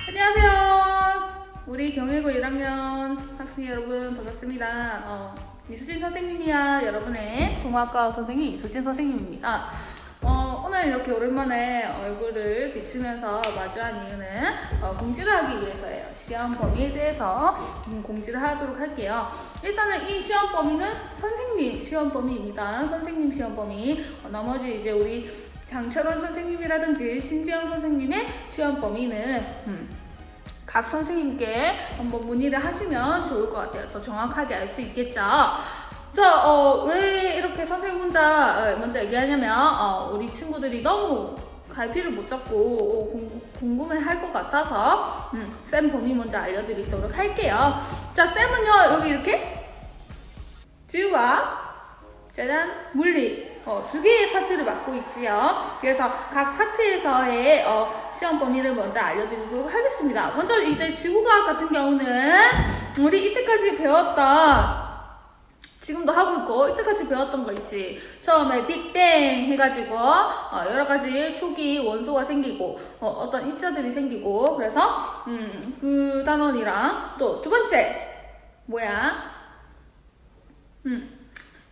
안녕하세요. 우리 경일고 1학년 학생 여러분 반갑습니다. 이수진 선생님이야. 여러분의 동화과 선생님 이수진 선생님입니다. 오늘 이렇게 오랜만에 얼굴을 비추면서 마주한 이유는 공지를 하기 위해서예요. 시험 범위에 대해서 공지를 하도록 할게요. 일단은 이 시험 범위는 선생님 시험 범위입니다. 선생님 시험 범위. 나머지 이제 우리 장철원 선생님이라든지 신지영 선생님의 시험 범위는 각 선생님께 한번 문의를 하시면 좋을 것 같아요. 더 정확하게 알 수 있겠죠. 자, 왜 이렇게 선생님 혼자 먼저 얘기하냐면 우리 친구들이 너무 갈피를 못 잡고 궁금해 할 것 같아서 쌤 범위 먼저 알려드리도록 할게요. 자, 쌤은요 여기 이렇게 지우가 짜잔 물리 두 개의 파트를 맡고 있지요. 그래서 각 파트에서의 시험 범위를 먼저 알려드리도록 하겠습니다. 먼저 이제 지구과학 같은 경우는 우리 이때까지 배웠던 지금도 하고 있고 이때까지 배웠던 거 있지. 처음에 빅뱅 해가지고 여러 가지 초기 원소가 생기고 어떤 입자들이 생기고 그래서 그 단원이랑 또 두 번째 뭐야?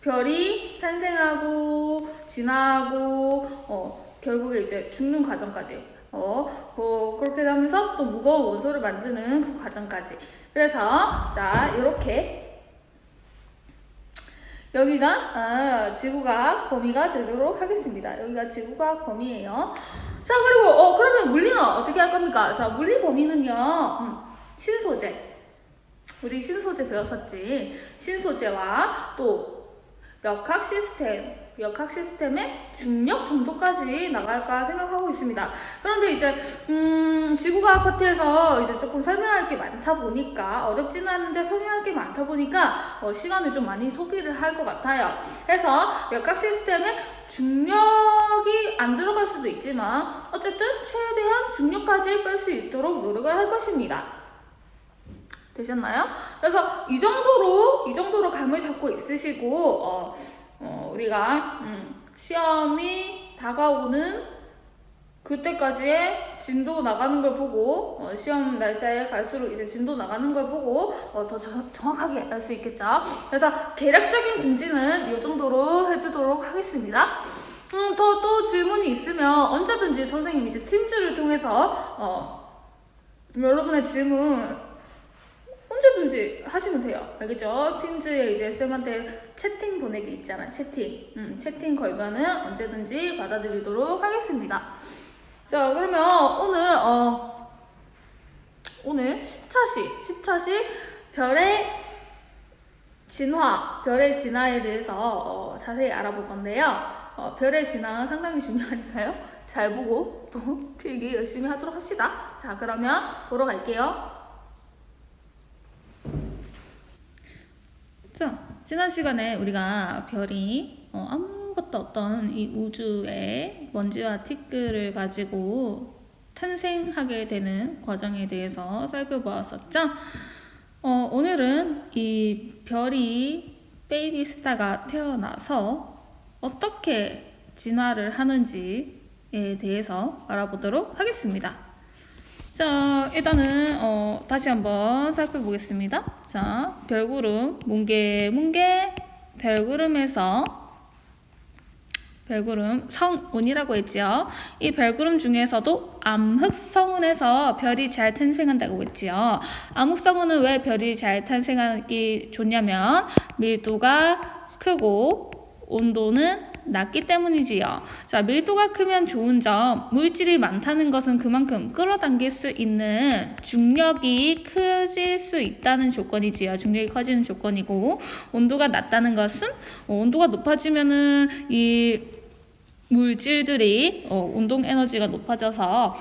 별이 탄생하고 진화하고 결국에 이제 죽는 과정까지 그렇게 하면서 또 무거운 원소를 만드는 그 과정까지. 그래서 자 이렇게 여기가 지구과학 범위가 되도록 하겠습니다. 여기가 지구과학 범위예요. 자 그리고 그러면 물리는 어떻게 할 겁니까? 자 물리 범위는요 신소재 우리 신소재 배웠었지. 신소재와 또 역학 시스템의 중력 정도까지 나갈까 생각하고 있습니다. 그런데 이제 지구과학 파트에서 이제 조금 설명할 게 많다 보니까 어렵지는 않은데 설명할 게 많다 보니까 시간을 좀 많이 소비를 할 것 같아요. 그래서 역학 시스템에 중력이 안 들어갈 수도 있지만 어쨌든 최대한 중력까지 뺄 수 있도록 노력을 할 것입니다. 되셨나요? 그래서 이 정도로 감을 잡고 있으시고 우리가 시험이 다가오는 그때까지의 진도 나가는 걸 보고 시험 날짜에 갈수록 이제 진도 나가는 걸 보고 더 정확하게 알 수 있겠죠. 그래서 개략적인 공지는 이 정도로 해주도록 하겠습니다. 또 질문이 있으면 언제든지 선생님이 이제 팀즈를 통해서 여러분의 질문 언제든지 하시면 돼요. 알겠죠? 팀즈에 이제 쌤한테 채팅 보내기 있잖아. 채팅 걸면은 언제든지 받아들이도록 하겠습니다. 자, 그러면 오늘 10차시 별의 진화에 대해서 자세히 알아볼 건데요. 별의 진화 상당히 중요하니까요. 잘 보고 또 필기 열심히 하도록 합시다. 자, 그러면 보러 갈게요. 자, 지난 시간에 우리가 별이 아무것도 없던 이 우주의 먼지와 티끌을 가지고 탄생하게 되는 과정에 대해서 살펴보았었죠. 오늘은 이 별이 베이비 스타가 태어나서 어떻게 진화를 하는지에 대해서 알아보도록 하겠습니다. 자, 일단은 다시 한번 살펴보겠습니다. 자, 별구름, 뭉게 별구름에서 별구름 성운이라고 했지요. 이 별구름 중에서도 암흑성운에서 별이 잘 탄생한다고 했지요. 암흑성운은 왜 별이 잘 탄생하기 좋냐면 밀도가 크고 온도는 낮기 때문이지요. 자, 밀도가 크면 좋은 점, 물질이 많다는 것은 그만큼 끌어당길 수 있는 중력이 커질 수 있다는 조건이지요. 중력이 커지는 조건이고, 온도가 낮다는 것은 온도가 높아지면은 이 물질들이 운동 에너지가 높아져서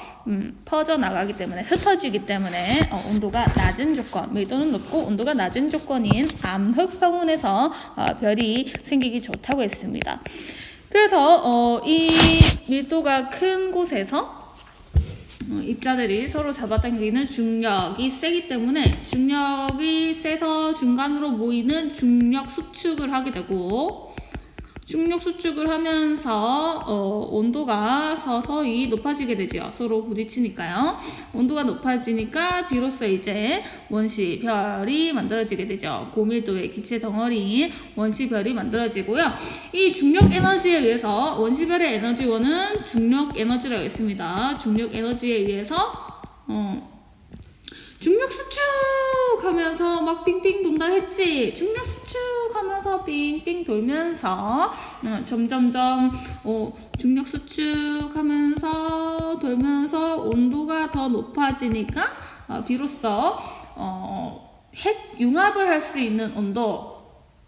퍼져나가기 때문에 흩어지기 때문에 온도가 낮은 조건, 밀도는 높고 온도가 낮은 조건인 암흑성운에서 별이 생기기 좋다고 했습니다. 그래서 이 밀도가 큰 곳에서 입자들이 서로 잡아당기는 중력이 세기 때문에 중력이 세서 중간으로 모이는 중력 수축을 하게 되고 중력 수축을 하면서 온도가 서서히 높아지게 되죠. 서로 부딪히니까요. 온도가 높아지니까 비로소 이제 원시별이 만들어지게 되죠. 고밀도의 기체 덩어리인 원시별이 만들어지고요. 이 중력 에너지에 의해서 원시별의 에너지원은 중력 에너지라고 했습니다. 중력 에너지에 의해서 중력 수축하면서 막 빙빙 돈다 했지. 중력 수축하면서 빙빙 돌면서 점점점 중력 수축하면서 돌면서 온도가 더 높아지니까 비로소 핵 융합을 할 수 있는 온도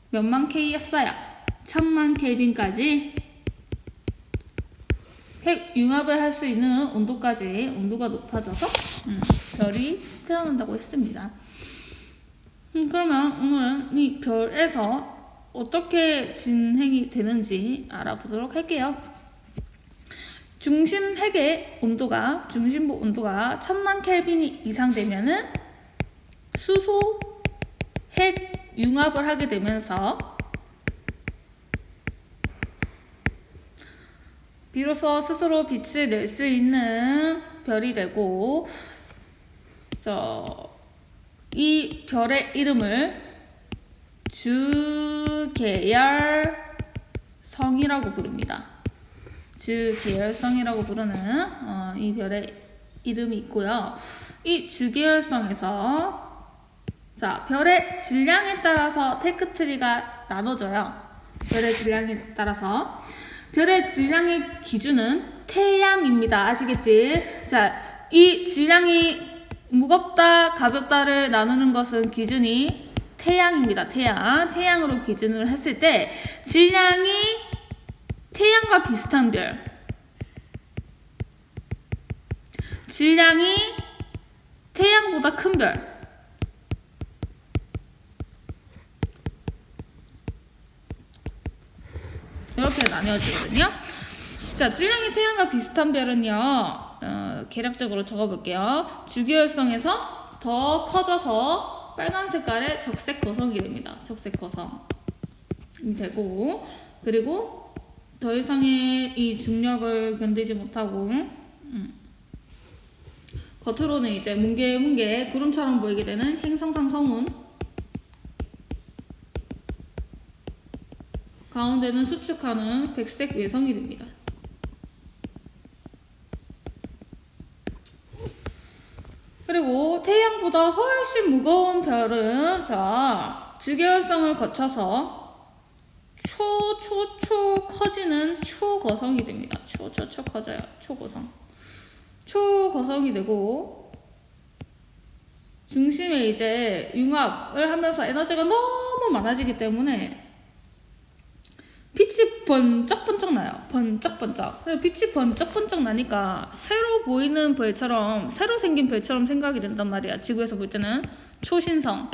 몇만 K였어요. 1000만 켈빈까지 핵 융합을 할 수 있는 온도까지 온도가 높아져서 별이 태어난다고 했습니다. 그러면 오늘은 이 별에서 어떻게 진행이 되는지 알아보도록 할게요. 중심 핵의 온도가 중심부 온도가 1000만 켈빈이 이상 되면은 수소 핵 융합을 하게 되면서 비로소 스스로 빛을 낼 수 있는 별이 되고, 이 별의 이름을 주계열성이라고 부릅니다. 주계열성이라고 부르는 이 별의 이름이 있고요. 이 주계열성에서 별의 질량에 따라서 테크트리가 나눠져요. 별의 질량에 따라서. 별의 질량의 기준은 태양입니다. 아시겠지? 자, 이 질량이 무겁다, 가볍다를 나누는 것은 기준이 태양입니다. 태양으로 기준을 했을 때 질량이 태양과 비슷한 별, 질량이 태양보다 큰 별, 이렇게 나뉘어지거든요. 자, 질량이 태양과 비슷한 별은요, 계략적으로 적어볼게요. 주계열성에서 더 커져서 빨간 색깔의 적색 거성이 됩니다. 적색 거성이 되고, 그리고 더 이상의 이 중력을 견디지 못하고 겉으로는 이제 뭉게뭉게 구름처럼 보이게 되는 행성상 성운, 가운데는 수축하는 백색 외성이 됩니다. 그리고 태양보다 훨씬 무거운 별은 주계열성을 거쳐서 초 커지는 초거성이 됩니다. 초 커져요. 초거성이 되고, 중심에 이제 융합을 하면서 에너지가 너무 많아지기 때문에 빛이 번쩍번쩍 나요. 번쩍번쩍. 빛이 번쩍번쩍 나니까 새로 보이는 별처럼, 새로 생긴 별처럼 생각이 된단 말이야. 지구에서 볼 때는 초신성이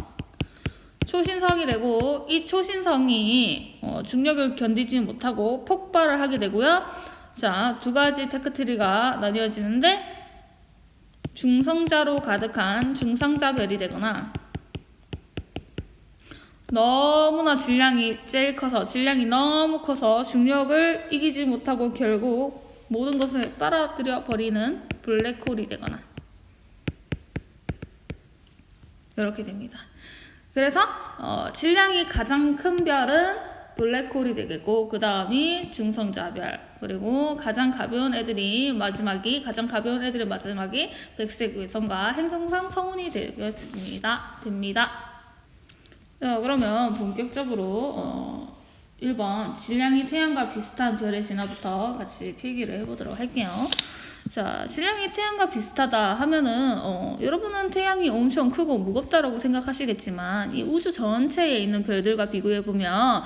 되고, 이 초신성이 중력을 견디지 못하고 폭발을 하게 되고요. 자, 두 가지 테크트리가 나뉘어지는데, 중성자로 가득한 중성자별이 되거나, 너무나 질량이 너무 커서 중력을 이기지 못하고 결국 모든 것을 빨아들여 버리는 블랙홀이 되거나, 이렇게 됩니다. 그래서 질량이 가장 큰 별은 블랙홀이 되겠고, 그 다음이 중성자별, 그리고 가장 가벼운 애들의 마지막이 백색 외성과 행성상 성운이 됩니다. 자, 그러면 본격적으로 1번 질량이 태양과 비슷한 별의 진화부터 같이 필기를 해보도록 할게요. 자, 질량이 태양과 비슷하다 하면은 여러분은 태양이 엄청 크고 무겁다라고 생각하시겠지만, 이 우주 전체에 있는 별들과 비교해보면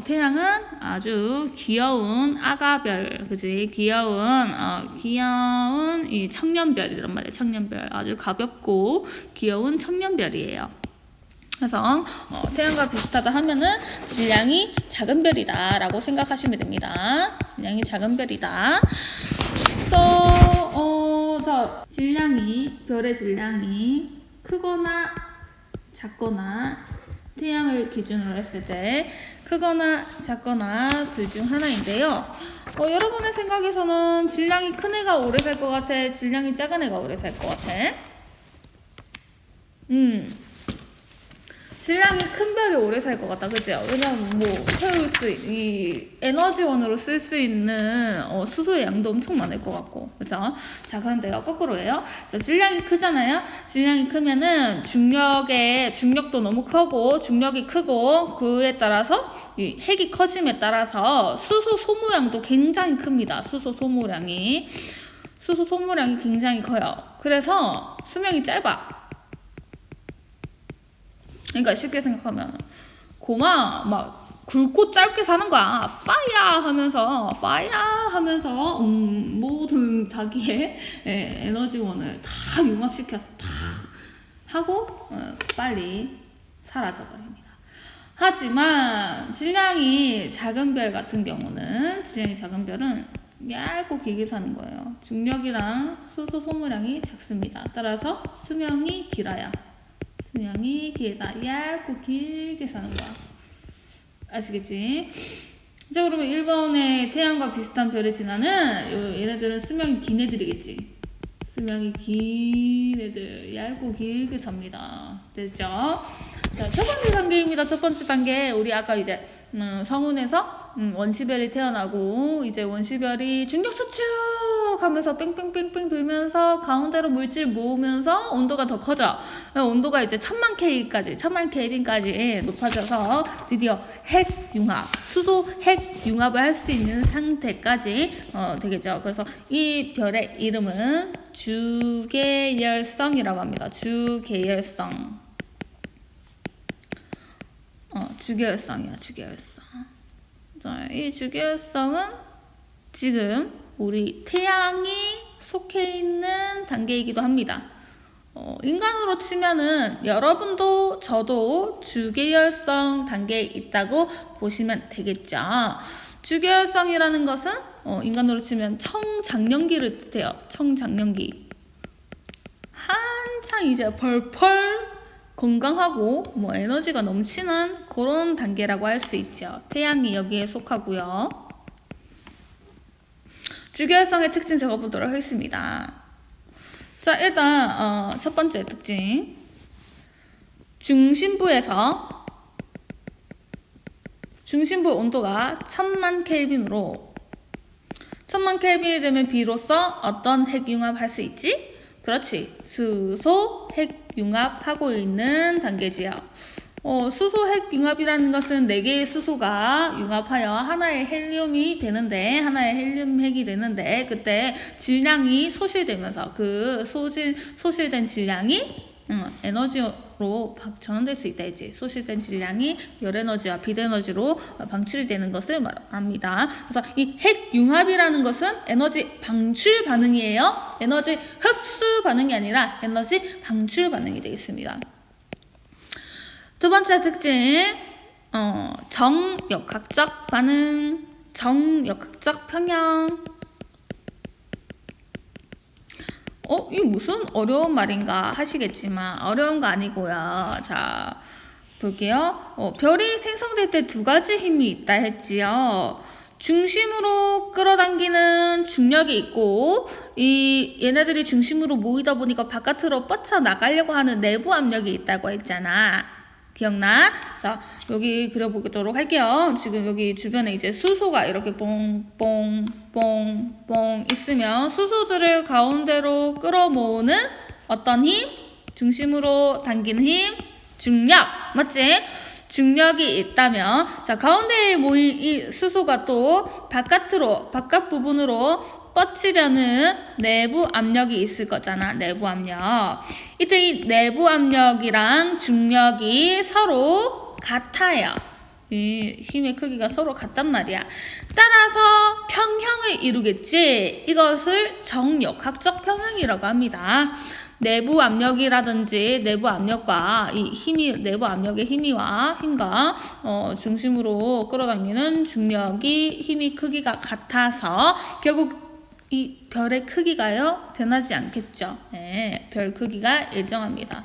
태양은 아주 귀여운 아가별, 그지? 귀여운 이 청년별이란 말이에요. 청년별. 아주 가볍고 귀여운 청년별이에요. 그래서 태양과 비슷하다 하면은 질량이 작은 별이다 라고 생각하시면 됩니다. 질량이 작은 별이다. 그래서 별의 질량이 크거나 작거나 태양을 기준으로 했을 때 크거나 작거나 둘 중 하나인데요. 여러분의 생각에서는 질량이 큰 애가 오래 살 것 같아? 질량이 작은 애가 오래 살 것 같아? 질량이 큰 별이 오래 살 것 같다, 그죠? 왜냐면 이 에너지원으로 쓸 수 있는 수소의 양도 엄청 많을 것 같고, 그죠? 자, 그럼 내가 거꾸로 해요. 자, 질량이 크잖아요. 질량이 크면은 중력도 너무 크고, 중력이 크고, 그에 따라서 이 핵이 커짐에 따라서 수소 소모량도 굉장히 큽니다. 수소 소모량이 굉장히 커요. 그래서 수명이 짧아. 그러니까 쉽게 생각하면 고마 막 굵고 짧게 사는 거야. 파이야 하면서 모든 자기의 에너지원을 다 융합시켜서 다 하고 빨리 사라져버립니다. 하지만 질량이 작은 별 같은 경우는 작은 별은 얇고 길게 사는 거예요. 중력이랑 수소 소모량이 작습니다. 따라서 수명이 길어요. 수명이 길다. 얇고 길게 사는 거야. 아시겠지? 자, 그러면 1번에 태양과 비슷한 별을 지나는 얘네들은 수명이 긴 애들이겠지. 수명이 긴 애들, 얇고 길게 삽니다. 됐죠? 자, 첫 번째 단계입니다. 첫 번째 단계. 우리 아까 이제 성운에서 원시별이 태어나고 이제 원시별이 중력 수축 하면서 뺑뺑뺑뺑 돌면서 가운데로 물질 모으면서 온도가 더 커져. 온도가 이제 1000만 켈빈까지 높아져서 드디어 수소 핵 융합을 할 수 있는 상태까지 되겠죠. 그래서 이 별의 이름은 주계열성이라고 합니다. 주계열성. 주계열성이야, 주계열성. 자, 이 주계열성은 지금 우리 태양이 속해 있는 단계이기도 합니다. 인간으로 치면은 여러분도 저도 주계열성 단계에 있다고 보시면 되겠죠. 주계열성이라는 것은 인간으로 치면 청장년기를 뜻해요. 청장년기. 한창 이제 펄펄 건강하고 에너지가 넘치는 그런 단계라고 할 수 있죠. 태양이 여기에 속하고요. 주계열성의 특징 적어보도록 하겠습니다. 자, 일단 첫 번째 특징. 중심부 온도가 1000만 켈빈으로 1000만 켈빈이 되면 비로소 어떤 핵융합 할 수 있지? 그렇지. 수소 핵융합하고 있는 단계지요. 수소 핵융합이라는 것은 4개의 수소가 융합하여 하나의 헬륨이 되는데, 하나의 헬륨 핵이 되는데, 그때 질량이 소실되면서 그 소실된 질량이 에너지로 전환될 수 있다 했지. 소실된 질량이 열에너지와 빛에너지로 방출되는 것을 말합니다. 그래서 이 핵융합이라는 것은 에너지 방출 반응이에요. 에너지 흡수 반응이 아니라 에너지 방출 반응이 되겠습니다. 두 번째 특징, 정역학적 반응, 정역학적 평형. 이게 무슨 어려운 말인가 하시겠지만 어려운 거 아니고요. 자, 볼게요. 별이 생성될 때 2가지 힘이 있다 했지요. 중심으로 끌어당기는 중력이 있고 얘네들이 중심으로 모이다 보니까 바깥으로 뻗쳐나가려고 하는 내부 압력이 있다고 했잖아. 기억나? 자, 여기 그려보도록 할게요. 지금 여기 주변에 이제 수소가 이렇게 뽕뽕 있으면 수소들을 가운데로 끌어모으는 어떤 힘? 중심으로 당기는 힘? 중력. 맞지? 중력이 있다면, 자, 가운데에 모인 이 수소가 또 바깥 부분으로 뻗치려는 내부 압력이 있을 거잖아. 내부 압력. 이때 이 내부 압력이랑 중력이 서로 같아요. 이 힘의 크기가 서로 같단 말이야. 따라서 평형을 이루겠지. 이것을 정역학적 평형이라고 합니다. 내부 압력이라든지 내부 압력과 내부 압력의 힘과 중심으로 끌어당기는 중력이 힘의 크기가 같아서 결국 이 별의 크기가요 변하지 않겠죠. 네, 별 크기가 일정합니다.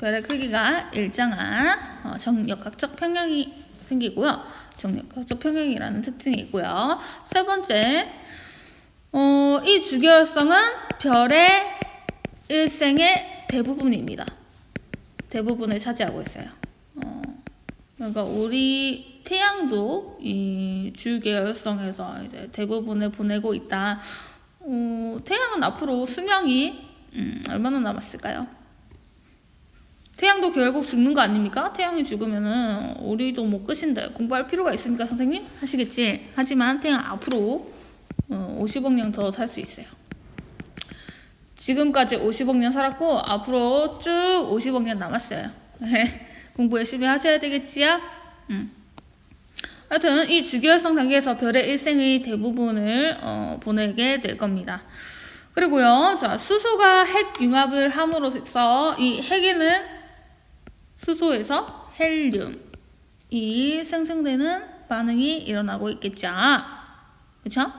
별의 크기가 일정한 정역학적 평형이 생기고요. 정역학적 평형이라는 특징이 있고요. 세 번째, 이 주기율성은 별의 일생의 대부분입니다. 대부분을 차지하고 있어요. 그러니까 우리 태양도 이 주계열성에서 이제 대부분을 보내고 있다. 태양은 앞으로 수명이 얼마나 남았을까요? 태양도 결국 죽는 거 아닙니까? 태양이 죽으면은 우리도 뭐 끝인데 공부할 필요가 있습니까, 선생님? 하시겠지. 하지만 태양 앞으로 50억 년 더 살 수 있어요. 지금까지 50억 년 살았고 앞으로 쭉 50억 년 남았어요. 공부 열심히 하셔야 되겠지요? 하여튼 이 주기활성 단계에서 별의 일생의 대부분을 보내게 될 겁니다. 그리고요, 자, 수소가 핵 융합을 함으로써 이 핵에는 수소에서 헬륨이 생성되는 반응이 일어나고 있겠죠. 그쵸?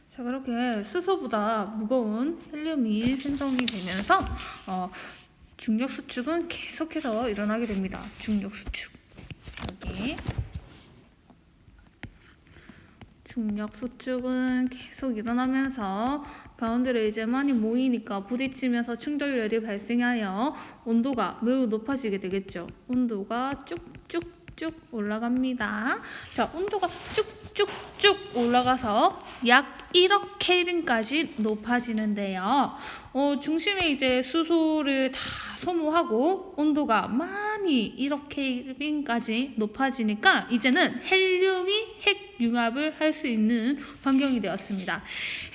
자, 그렇게 수소보다 무거운 헬륨이 생성이 되면서 중력 수축은 계속해서 일어나게 됩니다. 중력 수축. 여기 중력 수축은 계속 일어나면서 가운데로 이제 많이 모이니까 부딪히면서 충돌열이 발생하여 온도가 매우 높아지게 되겠죠. 온도가 쭉쭉쭉 올라갑니다. 자, 온도가 쭉쭉쭉 올라가서 약 1억 켈빈까지 높아지는데요. 중심에 이제 수소를 다 소모하고 온도가 많이 1억 켈빈까지 높아지니까 이제는 헬륨이 핵 융합을 할 수 있는 환경이 되었습니다.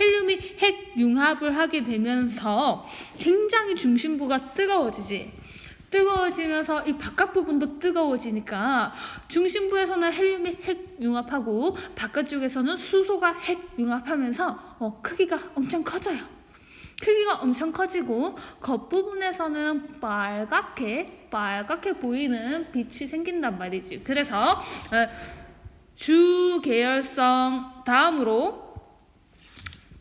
헬륨이 핵 융합을 하게 되면서 굉장히 중심부가 뜨거워지면서 이 바깥 부분도 뜨거워지니까 중심부에서는 헬륨이 핵 융합하고 바깥쪽에서는 수소가 핵 융합하면서 크기가 엄청 커져요. 크기가 엄청 커지고 겉부분에서는 빨갛게 보이는 빛이 생긴단 말이지. 그래서 주계열성 다음으로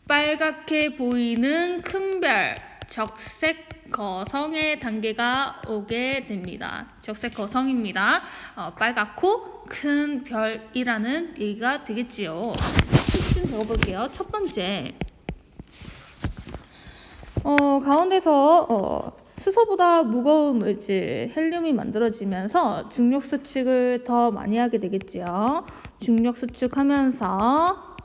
빨갛게 보이는 큰 별, 적색 거성의 단계가 오게 됩니다. 적색 거성입니다. 빨갛고 큰 별이라는 얘기가 되겠지요. 좀 적어볼게요. 첫 번째, 가운데서 수소보다 무거운 물질 헬륨이 만들어지면서 중력 수축을 더 많이 하게 되겠지요. 중력 수축하면서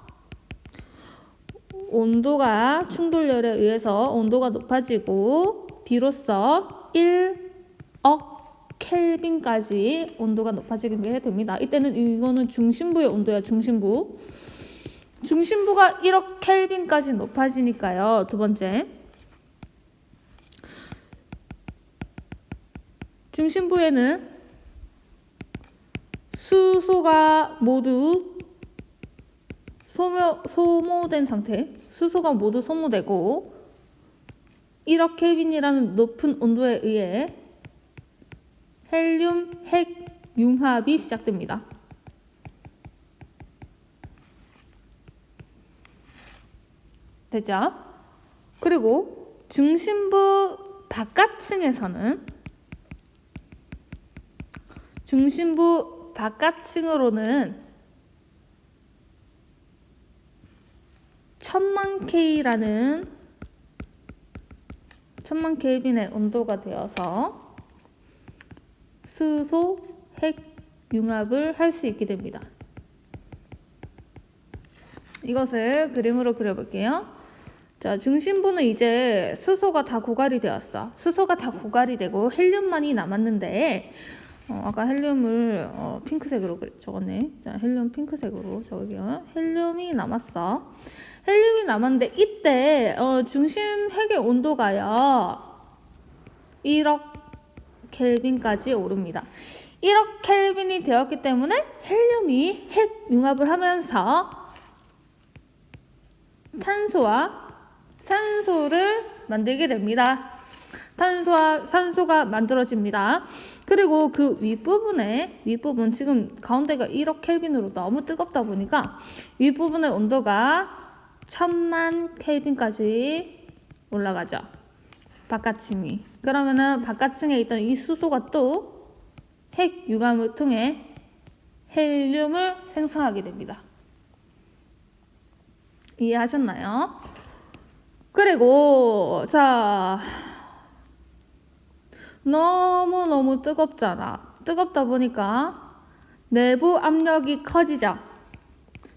온도가 충돌열에 의해서 온도가 높아지고 비로소 1억 켈빈까지 온도가 높아지게 됩니다. 이때는 이거는 중심부의 온도야. 중심부가 1억 켈빈까지 높아지니까요. 두 번째, 중심부에는 수소가 모두 소모된 상태, 수소가 모두 소모되고 1억 켈빈이라는 높은 온도에 의해 헬륨 핵 융합이 시작됩니다. 됐죠? 그리고 중심부 바깥층으로는 1000만 켈빈의 온도가 되어서 수소 핵 융합을 할 수 있게 됩니다. 이것을 그림으로 그려볼게요. 자, 중심부는 이제 수소가 다 고갈이 되었어. 수소가 다 고갈이 되고 헬륨만이 남았는데 아까 헬륨을 핑크색으로 적었네. 자, 헬륨 핑크색으로 적을게요. 헬륨이 남았어. 헬륨이 남았는데 이때 중심 핵의 온도가요 1억 켈빈까지 오릅니다. 1억 켈빈이 되었기 때문에 헬륨이 핵 융합을 하면서 탄소와 산소를 만들게 됩니다. 탄소와 산소가 만들어집니다. 그리고 그 윗부분 지금 가운데가 1억 켈빈으로 너무 뜨겁다 보니까 윗부분의 온도가 1000만 켈빈까지 올라가죠. 바깥층이. 그러면은 바깥층에 있던 이 수소가 또 핵융합을 통해 헬륨을 생성하게 됩니다. 이해하셨나요? 그리고 자, 너무너무 뜨겁잖아. 뜨겁다 보니까 내부 압력이 커지죠.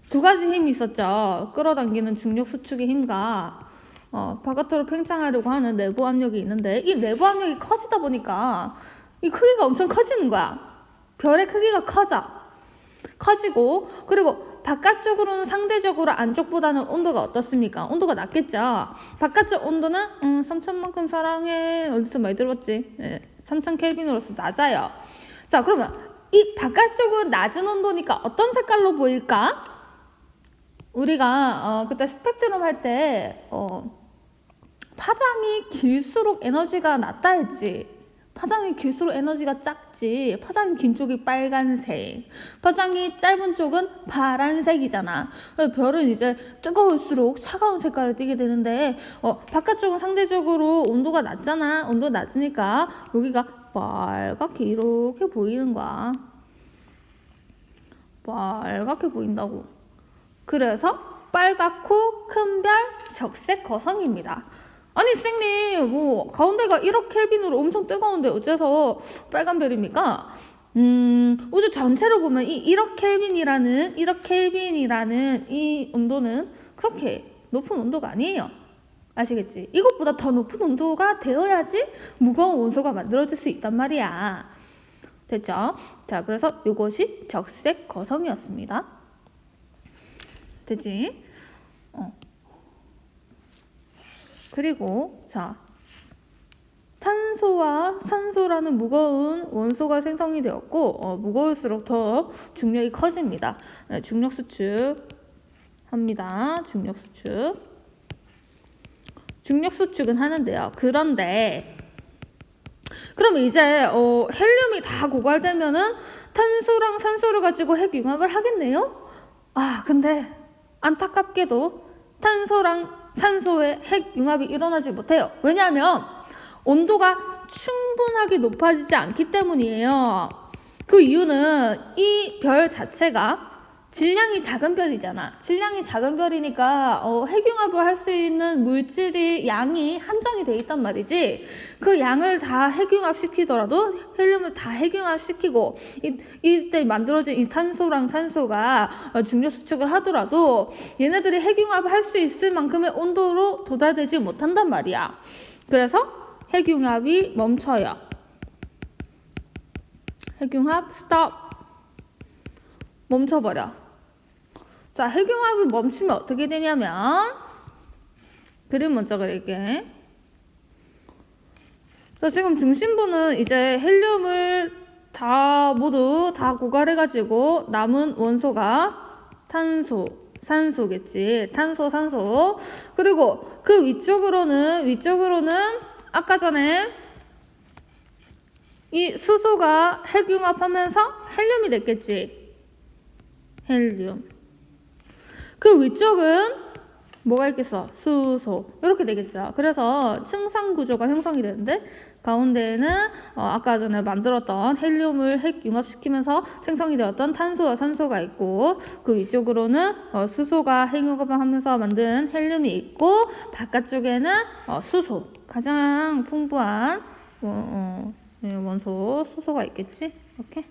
두 가지 힘이 있었죠. 끌어당기는 중력 수축의 힘과 바깥으로 팽창하려고 하는 내부 압력이 있는데, 이 내부 압력이 커지다 보니까 이 크기가 엄청 커지는 거야. 별의 크기가 커지고, 그리고 바깥쪽으로는 상대적으로 안쪽보다는 온도가 어떻습니까? 온도가 낮겠죠. 바깥쪽 온도는 3000만큼 사랑해, 어디서 많이 들어봤지? 3000 켈빈으로서 낮아요. 자, 그러면 이 바깥쪽은 낮은 온도니까 어떤 색깔로 보일까? 우리가 그때 스펙트럼 할 때 파장이 길수록 에너지가 낮다 했지. 파장이 길수록 에너지가 작지. 파장이 긴 쪽이 빨간색, 파장이 짧은 쪽은 파란색이잖아. 그래서 별은 이제 뜨거울수록 차가운 색깔을 띠게 되는데, 바깥쪽은 상대적으로 온도가 낮잖아. 온도 낮으니까 여기가 빨갛게 이렇게 보이는 거야. 빨갛게 보인다고. 그래서 빨갛고 큰 별, 적색 거성입니다. 아니 선생님, 뭐 가운데가 1억 켈빈으로 엄청 뜨거운데 어째서 빨간 별입니까? 우주 전체로 보면 이 1억 켈빈이라는 이 온도는 그렇게 높은 온도가 아니에요. 아시겠지? 이것보다 더 높은 온도가 되어야지 무거운 원소가 만들어질 수 있단 말이야. 됐죠? 자, 그래서 이것이 적색 거성이었습니다. 되지? 그리고 자, 탄소와 산소라는 무거운 원소가 생성이 되었고, 무거울수록 더 중력이 커집니다. 중력 수축 합니다. 중력 수축은 하는데요. 그런데 그럼 이제 헬륨이 다 고갈되면은 탄소랑 산소를 가지고 핵융합을 하겠네요. 근데 안타깝게도 탄소랑 산소의 핵융합이 일어나지 못해요. 왜냐하면 온도가 충분하게 높아지지 않기 때문이에요. 그 이유는 이 별 자체가 질량이 작은 별이잖아. 질량이 작은 별이니까 핵융합을 할 수 있는 물질이 양이 한정이 돼 있단 말이지. 그 양을 다 핵융합시키더라도, 헬륨을 다 핵융합시키고 이때 만들어진 이 탄소랑 산소가 중력 수축을 하더라도 얘네들이 핵융합을 할 수 있을 만큼의 온도로 도달되지 못한단 말이야. 그래서 핵융합이 멈춰요. 핵융합 스톱. 멈춰버려. 자, 핵융합이 멈추면 어떻게 되냐면, 그림 먼저 그릴게. 자, 지금 중심부는 이제 헬륨을 모두 다 고갈해가지고 남은 원소가 탄소, 산소겠지. 탄소, 산소. 그리고 그 위쪽으로는 아까 전에 이 수소가 핵융합하면서 헬륨이 됐겠지. 헬륨. 그 위쪽은 뭐가 있겠어? 수소. 이렇게 되겠죠. 그래서 층상 구조가 형성이 되는데, 가운데에는 아까 전에 만들었던 헬륨을 핵융합시키면서 생성이 되었던 탄소와 산소가 있고, 그 위쪽으로는 수소가 핵융합하면서 만든 헬륨이 있고, 바깥쪽에는 수소, 가장 풍부한 원소 수소가 있겠지. 이렇게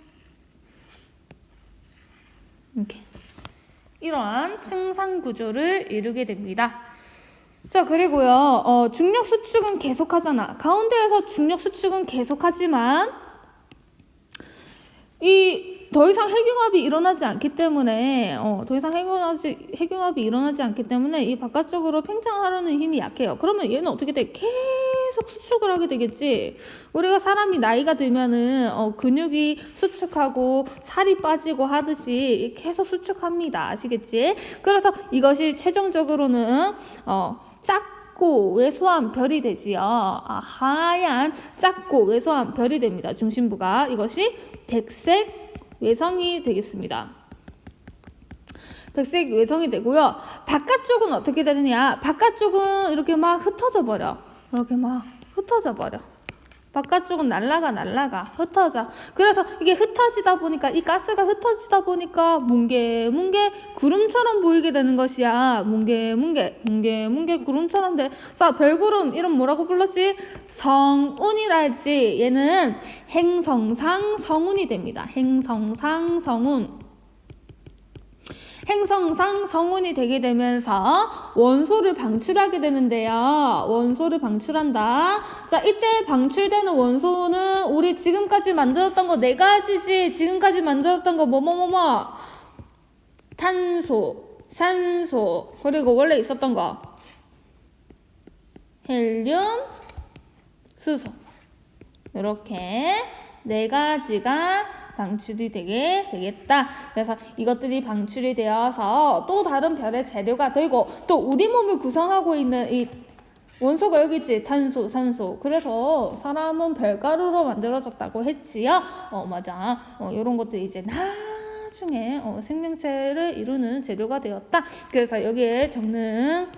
이러한 층상 구조를 이루게 됩니다. 자, 그리고요, 중력 수축은 계속하잖아. 가운데에서 중력 수축은 계속하지만 더 이상 핵융합이 일어나지 않기 때문에 이 바깥쪽으로 팽창하려는 힘이 약해요. 그러면 얘는 어떻게 돼? 계속 수축을 하게 되겠지. 우리가 사람이 나이가 들면은 근육이 수축하고 살이 빠지고 하듯이 계속 수축합니다. 아시겠지? 그래서 이것이 최종적으로는 작고 왜소한 별이 되지요. 하얀 작고 왜소한 별이 됩니다. 중심부가. 이것이 백색 외성이 되겠습니다. 백색 외성이 되고요. 바깥쪽은 어떻게 되느냐? 바깥쪽은 이렇게 막 흩어져 버려. 이렇게 막 흩어져 버려. 바깥쪽은 날라가 흩어져. 그래서 이게 흩어지다 보니까 이 가스가 흩어지다 보니까 뭉게 구름처럼 보이게 되는 것이야. 뭉게 구름처럼 돼. 자, 별구름 이름 뭐라고 불렀지? 성운이라 했지. 얘는 행성상 성운이 됩니다. 행성상 성운. 행성상 성운이 되게 되면서 원소를 방출하게 되는데요. 원소를 방출한다. 자, 이때 방출되는 원소는 우리 지금까지 만들었던 거 4가지지. 지금까지 만들었던 거 뭐뭐뭐뭐. 탄소, 산소, 그리고 원래 있었던 거 헬륨, 수소. 이렇게 4가지가 방출이 되게 되겠다. 그래서 이것들이 방출이 되어서 또 다른 별의 재료가 되고, 또 우리 몸을 구성하고 있는 이 원소가 여기 있지. 탄소, 산소. 그래서 사람은 별가루로 만들어졌다고 했지요. 맞아. 이런 것들이 이제 나중에 생명체를 이루는 재료가 되었다. 그래서 여기에 적는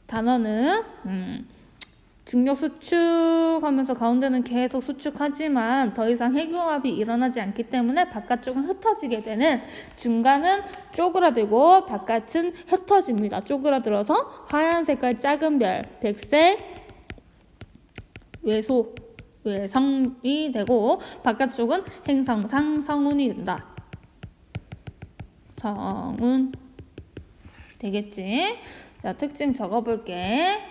단어는 중력 수축하면서 가운데는 계속 수축하지만 더 이상 핵융합이 일어나지 않기 때문에 바깥쪽은 흩어지게 되는, 중간은 쪼그라들고 바깥은 흩어집니다. 쪼그라들어서 하얀 색깔 작은 별, 백색 외성이 되고 바깥쪽은 행성상 성운이 된다. 성운 되겠지? 자, 특징 적어볼게.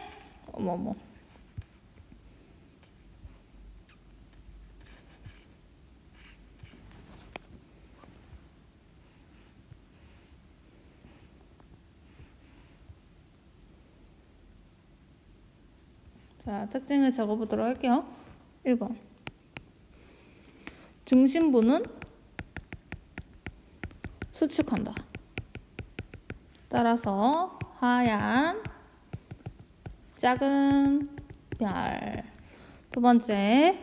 자, 특징을 적어보도록 할게요. 1번. 중심부는 수축한다. 따라서 하얀 작은 별. 2번째.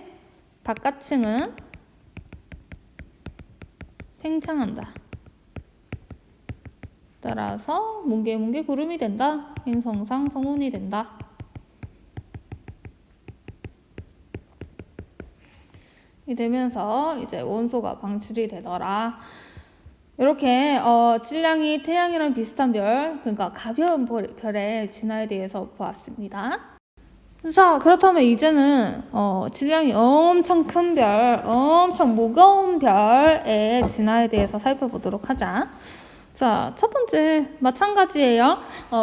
바깥층은 팽창한다. 따라서 뭉게 구름이 된다. 행성상 성운이 된다. 이 되면서 이제 원소가 방출이 되더라. 이렇게 질량이 태양이랑 비슷한 별, 그러니까 가벼운 별의 진화에 대해서 보았습니다. 자, 그렇다면 이제는 질량이 엄청 큰 별, 엄청 무거운 별의 진화에 대해서 살펴보도록 하자. 자, 첫 번째 마찬가지예요.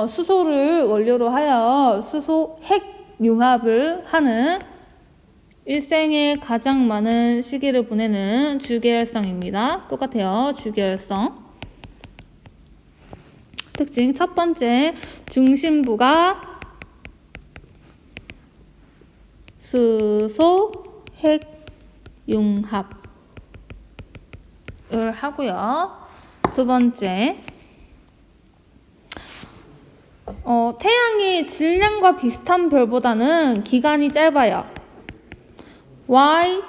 수소를 원료로 하여 수소 핵융합을 하는 일생에 가장 많은 시기를 보내는 주계열성입니다. 똑같아요. 주계열성. 특징 첫 번째, 중심부가 수소 핵융합을 하고요. 2번째, 태양이 질량과 비슷한 별보다는 기간이 짧아요. Why?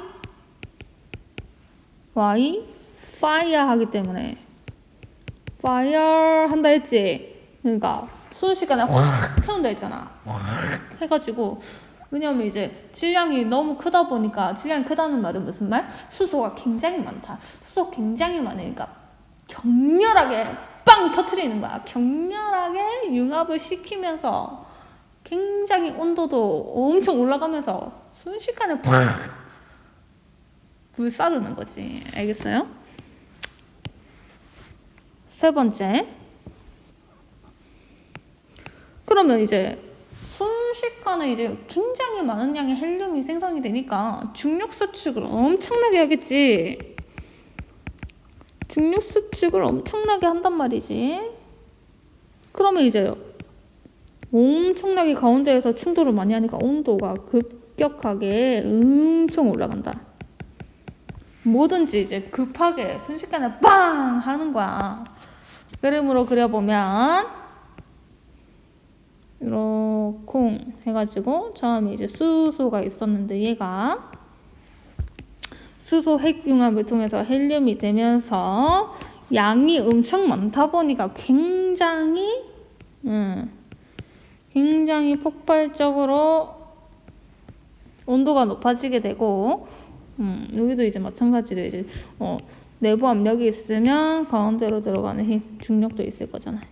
fire 하기 때문에. fire 한다 했지? 그러니까 순식간에 확 태운다 했잖아. 확 해가지고. 왜냐면 이제 질량이 너무 크다 보니까, 질량이 크다는 말은 무슨 말? 수소가 굉장히 많다. 수소 굉장히 많으니까 격렬하게 빵 터트리는 거야. 격렬하게 융합을 시키면서 굉장히 온도도 엄청 올라가면서 순식간에 팍 불사르는 거지. 알겠어요? 3번째. 그러면 이제 순식간에 이제 굉장히 많은 양의 헬륨이 생성이 되니까 중력 수축을 엄청나게 하겠지. 중력 수축을 엄청나게 한단 말이지. 그러면 이제 엄청나게 가운데에서 충돌을 많이 하니까 온도가 급격하게 엄청 올라간다. 뭐든지 이제 급하게 순식간에 빵 하는 거야. 그림으로 그려보면 이렇게 해가지고 처음에 이제 수소가 있었는데 얘가 수소 핵융합을 통해서 헬륨이 되면서 양이 엄청 많다 보니까 굉장히 폭발적으로 온도가 높아지게 되고, 여기도 이제 마찬가지로 이제 내부 압력이 있으면 가운데로 들어가는 힘, 중력도 있을 거잖아요.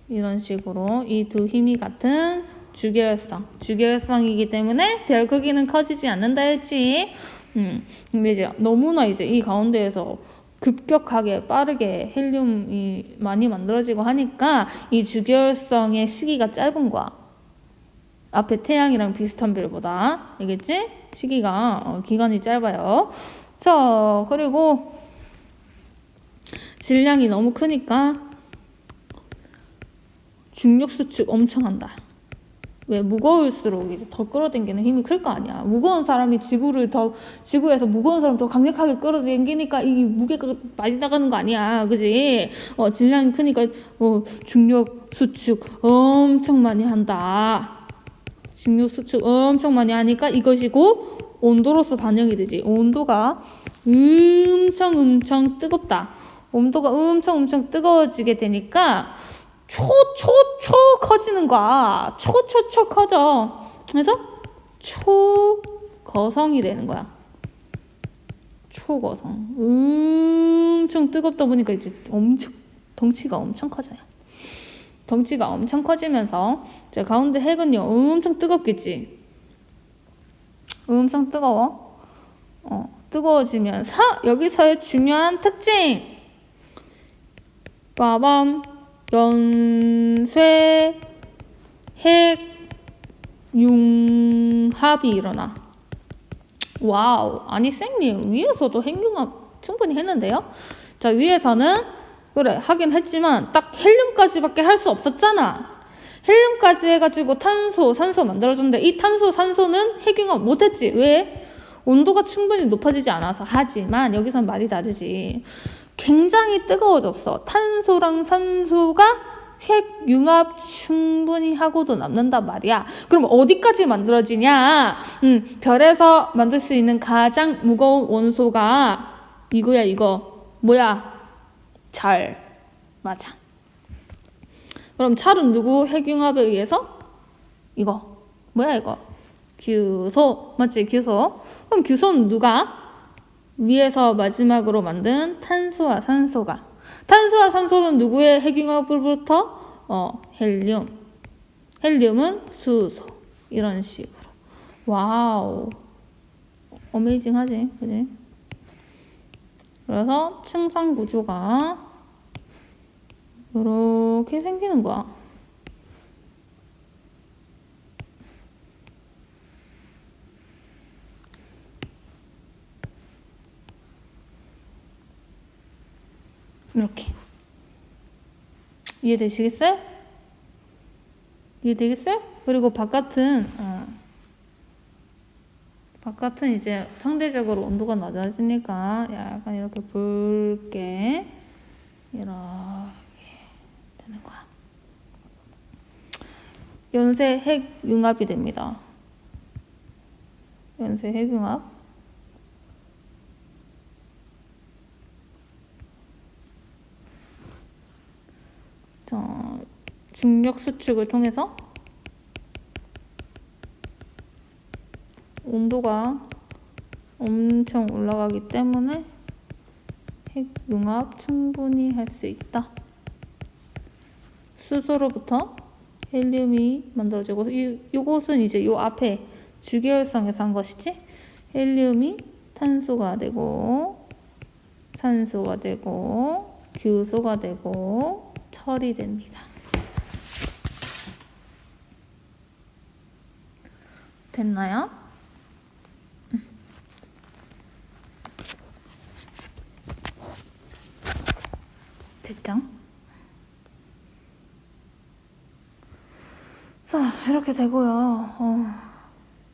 이런 식으로 이 두 힘이 같은 주결성이기 때문에 별 크기는 커지지 않는다 했지. 근데 이제 너무나 이제 이 가운데에서 급격하게 빠르게 헬륨이 많이 만들어지고 하니까 이 주결성의 시기가 짧은 거야. 앞에 태양이랑 비슷한 별보다. 알겠지? 시기가 기간이 짧아요. 자, 그리고 질량이 너무 크니까 중력 수축 엄청 한다. 왜? 무거울수록 이제 더 끌어당기는 힘이 클 거 아니야. 무거운 사람이 지구에서 무거운 사람 더 강력하게 끌어당기니까 이 무게가 많이 나가는 거 아니야. 그지? 질량이 크니까 중력 수축 엄청 많이 한다. 중력 수축 엄청 많이 하니까 이것이고 온도로서 반영이 되지. 온도가 엄청 뜨겁다. 온도가 엄청 뜨거워지게 되니까 초 커지는 거야. 초 커져. 그래서 초거성이 되는 거야. 초거성. 엄청 뜨겁다 보니까 이제 덩치가 엄청 커져요. 덩치가 엄청 커지면서 이제 가운데 핵은요 엄청 뜨겁겠지. 엄청 뜨거워. 뜨거워지면서 여기서의 중요한 특징. 빠밤. 연쇄 핵융합이 일어나. 와우. 아니 쌤님 위에서도 핵융합 충분히 했는데요. 자, 위에서는 그래 하긴 했지만 딱 헬륨까지밖에 할 수 없었잖아. 헬륨까지 해가지고 탄소, 산소 만들어줬는데 이 탄소, 산소는 핵융합 못했지. 왜? 온도가 충분히 높아지지 않아서. 하지만 여기선 말이 다르지. 굉장히 뜨거워졌어. 탄소랑 산소가 핵융합 충분히 하고도 남는단 말이야. 그럼 어디까지 만들어지냐? 별에서 만들 수 있는 가장 무거운 원소가 이거야, 이거. 뭐야? 잘. 맞아. 그럼 찰은 누구 핵융합에 의해서? 이거. 뭐야, 이거? 규소. 맞지? 규소. 그럼 규소는 누가? 위에서 마지막으로 만든 탄소와 산소가. 탄소와 산소는 누구의 핵융합으로부터? 헬륨. 헬륨은 수소. 이런 식으로. 와우. 어메이징하지? 그지? 그래서 층상 구조가 이렇게 생기는 거야. 이렇게. 이해되시겠어요? 이해되겠어요? 그리고 바깥은 이제 상대적으로 온도가 낮아지니까 약간 이렇게 붉게 이렇게 되는 거야. 연쇄 핵융합이 됩니다. 연쇄 핵융합. 자, 중력 수축을 통해서 온도가 엄청 올라가기 때문에 핵융합 충분히 할 수 있다. 수소로부터 헬륨이 만들어지고 이것은 이제 요 앞에 주계열성에서 한 것이지. 헬륨이 탄소가 되고 산소가 되고 규소가 되고 철이 됩니다. 됐나요? 됐죠? 자, 이렇게 되고요.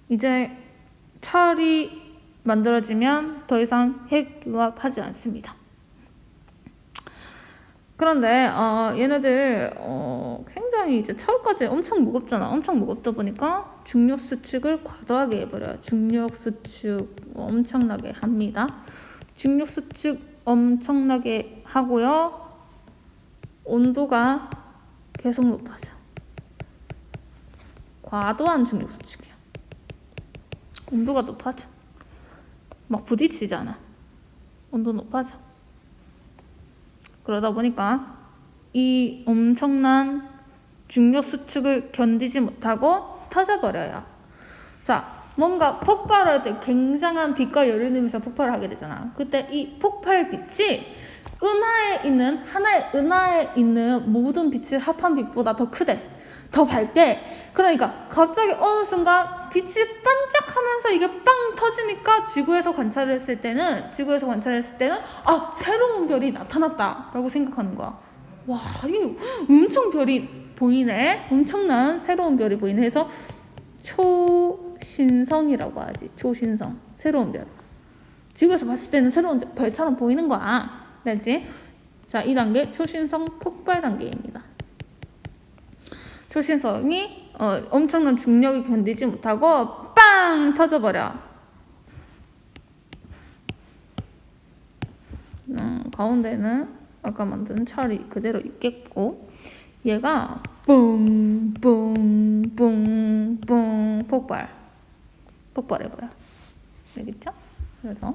이제 철이 만들어지면 더 이상 핵융합하지 않습니다. 그런데 얘네들 굉장히 이제 철까지 엄청 무겁잖아. 엄청 무겁다 보니까 중력 수축을 과도하게 해버려요. 중력 수축 엄청나게 합니다. 중력 수축 엄청나게 하고요. 온도가 계속 높아져. 과도한 중력 수축이야. 온도가 높아져. 막 부딪히잖아. 온도 높아져. 그러다 보니까 이 엄청난 중력 수축을 견디지 못하고 터져버려요. 자, 뭔가 폭발할 때 굉장한 빛과 열을 내면서 폭발을 하게 되잖아. 그때 이 폭발빛이 하나의 은하에 있는 모든 빛을 합한 빛보다 더 크대. 더 밝대. 그러니까 갑자기 어느 순간 빛이 반짝하면서 이게 빵 터지니까 지구에서 관찰을 했을 때는 아, 새로운 별이 나타났다 라고 생각하는 거야. 와, 이거 엄청 별이 보이네. 엄청난 새로운 별이 보이네. 해서 초신성이라고 하지. 초신성. 새로운 별. 지구에서 봤을 때는 새로운 별처럼 보이는 거야. 알지? 자, 이 단계 초신성 폭발 단계입니다. 초신성이 엄청난 중력을 견디지 못하고 빵 터져버려. 가운데는 아까 만든 철이 그대로 있겠고, 얘가 뿡뿡뿡뿡 폭발해버려. 알겠죠? 그래서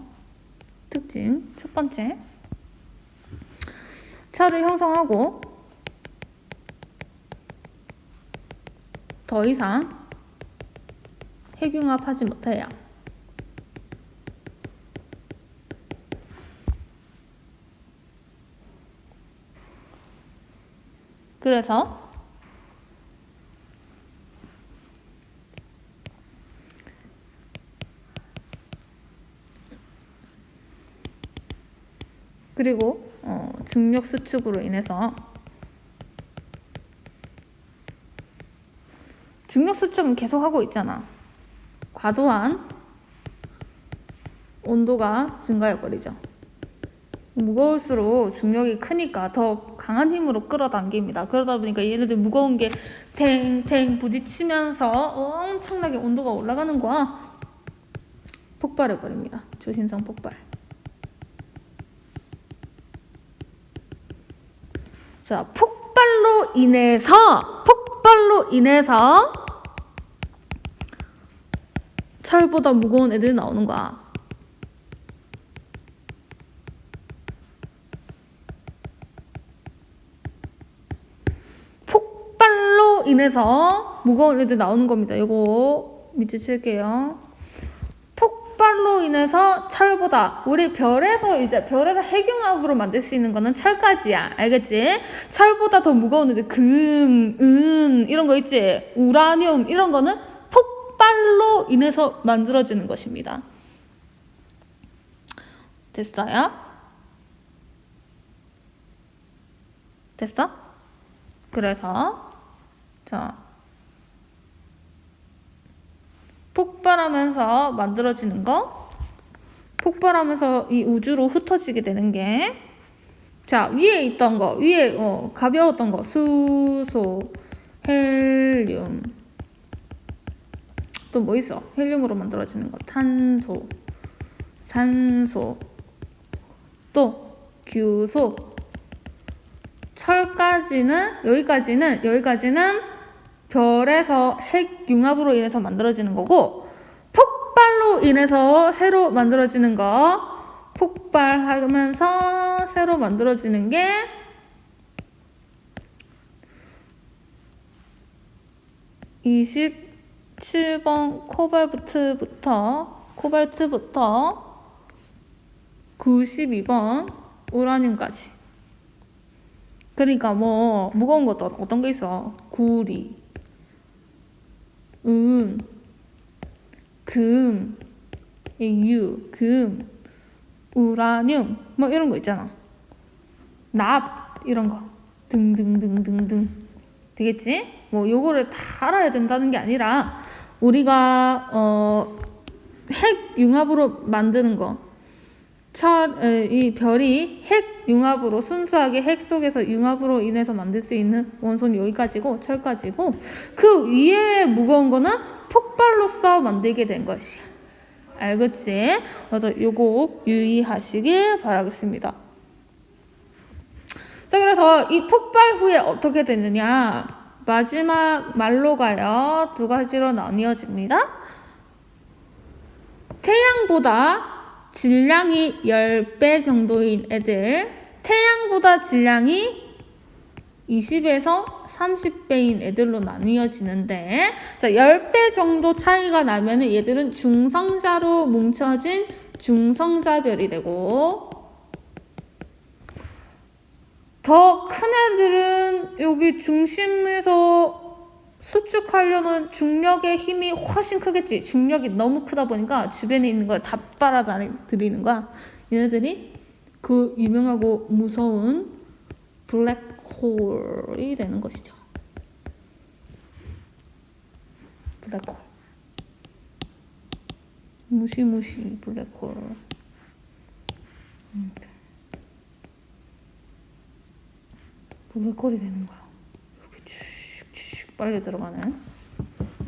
특징 첫 번째, 철을 형성하고 더 이상 핵융합하지 못해요. 그래서 그리고 중력 수축으로 인해서 중력 수축은 계속 하고 있잖아. 과도한 온도가 증가해버리죠. 무거울수록 중력이 크니까 더 강한 힘으로 끌어당깁니다. 그러다 보니까 얘네들 무거운 게 탱탱 부딪히면서 엄청나게 온도가 올라가는 거야. 폭발해버립니다. 초신성 폭발. 자, 폭발로 인해서 철보다 무거운 애들이 나오는 거야. 폭발로 인해서 무거운 애들이 나오는 겁니다. 이거 밑에 칠게요. 폭발로 인해서 철보다, 우리 별에서 핵융합으로 만들 수 있는 거는 철까지야. 알겠지? 철보다 더 무거운 애들, 금, 은 이런 거 있지? 우라늄 이런 거는 폭발로 인해서 만들어지는 것입니다. 됐어요? 됐어? 그래서 자, 폭발하면서 만들어지는 거, 폭발하면서 이 우주로 흩어지게 되는 게, 자, 위에 있던 거, 위에 가벼웠던 거, 수소, 헬륨, 또 뭐 있어? 헬륨으로 만들어지는 거, 탄소, 산소, 또 규소, 철까지는 여기까지는 별에서 핵융합으로 인해서 만들어지는 거고, 폭발로 인해서 새로 만들어지는 거, 폭발하면서 새로 만들어지는 게 27번 코발트부터 92번 우라늄까지. 그러니까 뭐 무거운 것도 어떤 게 있어? 구리, 금, 유, 금, 우라늄 뭐 이런 거 있잖아. 납 이런 거 등등등등등. 되겠지? 뭐 요거를 다 알아야 된다는 게 아니라 우리가 핵융합으로 만드는 거, 이 별이 핵융합으로, 순수하게 핵 속에서 융합으로 인해서 만들 수 있는 원소는 여기까지고 철까지고, 그 위에 무거운 거는 폭발로써 만들게 된 것이야. 알겠지? 그래서 요거 유의하시길 바라겠습니다. 자, 그래서 이 폭발 후에 어떻게 되느냐? 마지막 말로가요, 두 가지로 나뉘어집니다. 태양보다 질량이 10배 정도인 애들, 태양보다 질량이 20에서 30배인 애들로 나뉘어지는데, 자, 10배 정도 차이가 나면은 얘들은 중성자로 뭉쳐진 중성자별이 되고, 더 큰 애들은 여기 중심에서 수축하려면 중력의 힘이 훨씬 크겠지. 중력이 너무 크다 보니까 주변에 있는 걸 다 빨아들이는 거야. 얘네들이 그 유명하고 무서운 블랙홀이 되는 것이죠. 블랙홀. 무시무시 블랙홀. 블랙홀이 되는 거야. 이렇게 쭉쭉 빨리 들어가는.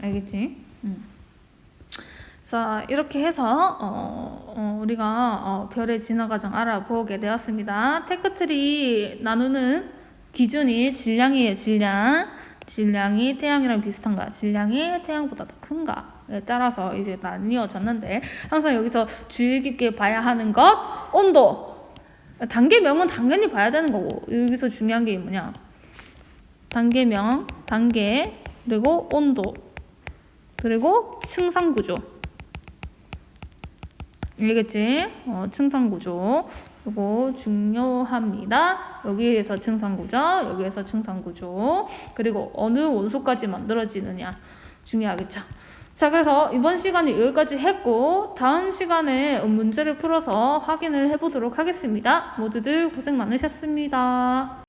알겠지? 자, 이렇게 해서 우리가 별의 진화 과정 알아보게 되었습니다. 테크트리 나누는 기준이 질량이에요. 질량이 태양이랑 비슷한가, 질량이 태양보다 더 큰가에 따라서 이제 나뉘어졌는데, 항상 여기서 주의 깊게 봐야 하는 것, 온도. 단계명은 당연히 봐야 되는 거고, 여기서 중요한 게 뭐냐? 단계명, 단계, 그리고 온도, 그리고 층상구조. 알겠지? 층상구조. 이거 중요합니다. 여기에서 층상구조, 여기에서 층상구조. 그리고 어느 원소까지 만들어지느냐. 중요하겠죠? 자, 그래서 이번 시간에 여기까지 했고, 다음 시간에 문제를 풀어서 확인을 해보도록 하겠습니다. 모두들 고생 많으셨습니다.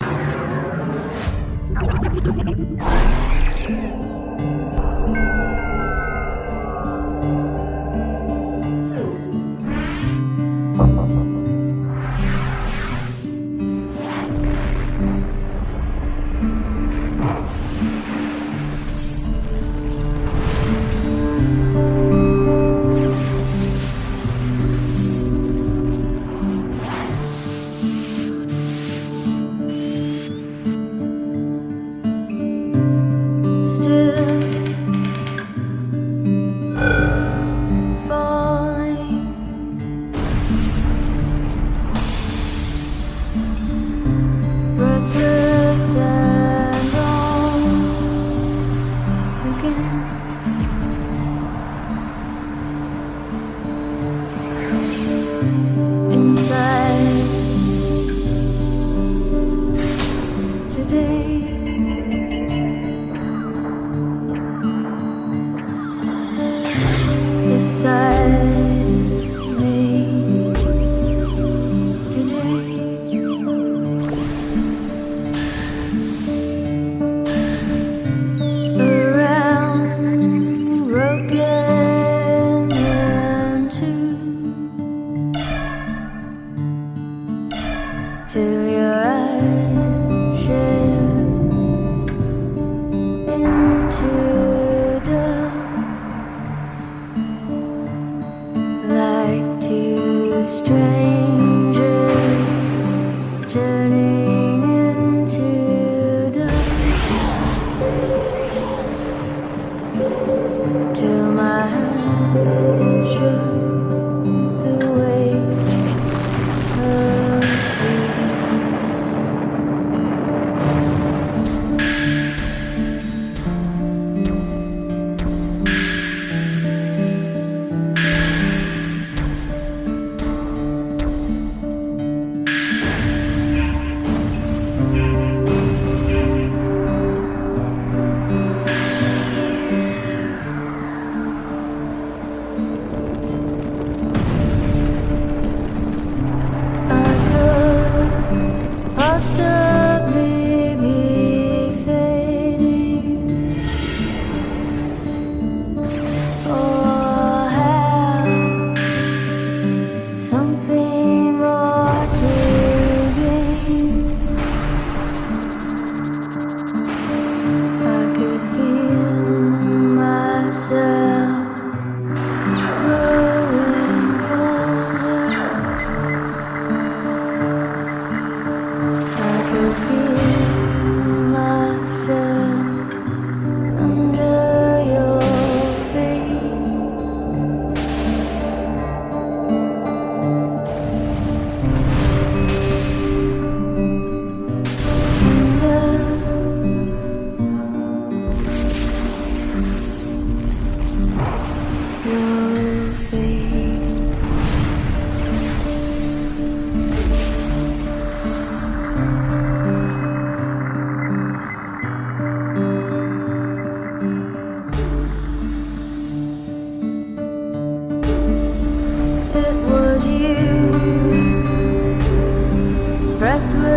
breathless